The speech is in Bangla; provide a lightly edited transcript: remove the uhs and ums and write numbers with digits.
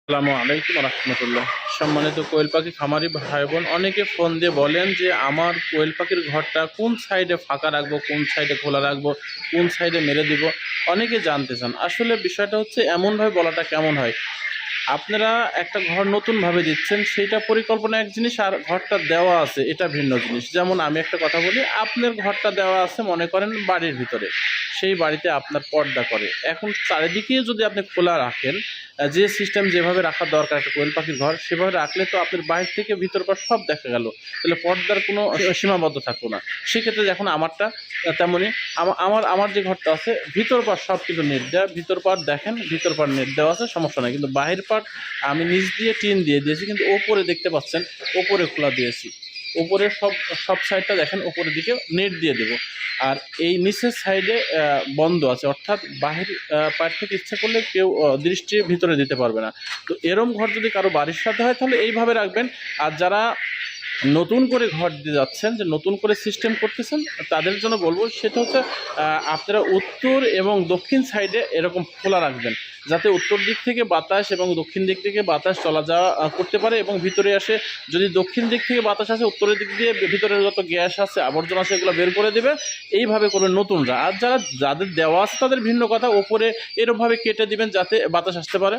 আসসালামু আলাইকুম রহমতুল্লাহ। সম্মানিত কোয়েল পাখি খামারি ভাই বোন, অনেকে ফোন দিয়ে বলেন যে আমার কোয়েল পাখির ঘরটা কোন সাইডে ফাঁকা রাখবো, কোন সাইডে খোলা রাখবো, কোন সাইডে মেরে দিব, অনেকে জানতে চান। আসলে বিষয়টা হচ্ছে এমনভাবে বলাটা কেমন হয়, আপনারা একটা ঘর নতুনভাবে দিচ্ছেন, সেইটা পরিকল্পনা এক জিনিস, আর ঘরটা দেওয়া আছে এটা ভিন্ন জিনিস। যেমন আমি একটা কথা বলি, আপনার ঘরটা দেওয়া আছে মনে করেন বাড়ির ভিতরে, সেই বাড়িতে আপনার পর্দা করে, এখন চারিদিকে যদি আপনি খোলা রাখেন, যে সিস্টেম যেভাবে রাখার দরকার একটা কোয়েল পাখির ঘর সেভাবে রাখলে তো আপনার বাইরে থেকে ভিতর পর সব দেখা গেল, তাহলে পর্দার কোনো সীমাবদ্ধ থাকলো না। সেক্ষেত্রে যখন আমারটা তেমনই, আমার আমার যে ঘরটা আছে ভিতর পার সব কিন্তু নেট দেওয়া, ভিতর পার দেখেন ভিতর পার নেট দেওয়া আছে, সমস্যা নাই। কিন্তু বাহির পার আমি নিচ দিয়ে টিন দিয়ে দিয়েছি, কিন্তু ওপরে দেখতে পাচ্ছেন ওপরে খোলা দিয়েছি, ওপরে সব সব সাইডটা দেখেন ওপরের দিকে নেট দিয়ে দেবো। আর এই নিচের সাইডে বন্ধ আছে, অর্থাৎ বাহির পাশ থেকে ইচ্ছা করলে কেউ দৃষ্টির ভিতরে দিতে পারবে না। তো এরম ঘর যদি কারো বাড়ির সাথে হয় তাহলে এইভাবে রাখবেন। আর যারা নতুন করে ঘর দিয়ে যাচ্ছেন, যে নতুন করে সিস্টেম করতেছেন, তাদের জন্য বলবো সেটা হচ্ছে আপনারা উত্তর এবং দক্ষিণ সাইডে এরকম খোলা রাখবেন, যাতে উত্তর দিক থেকে বাতাস এবং দক্ষিণ দিক থেকে বাতাস চলা যাওয়া করতে পারে, এবং ভিতরে আসে যদি দক্ষিণ দিক থেকে বাতাস আসে উত্তরের দিক দিয়ে ভিতরে যত গ্যাস আছে আবর্জনা আছে এগুলো বের করে দেবে। এইভাবে করবেন নতুনরা। আর যাদের দেওয়া আছে তাদের ভিন্ন কথা, ওপরে এরকমভাবে কেটে দিবেন যাতে বাতাস আসতে পারে।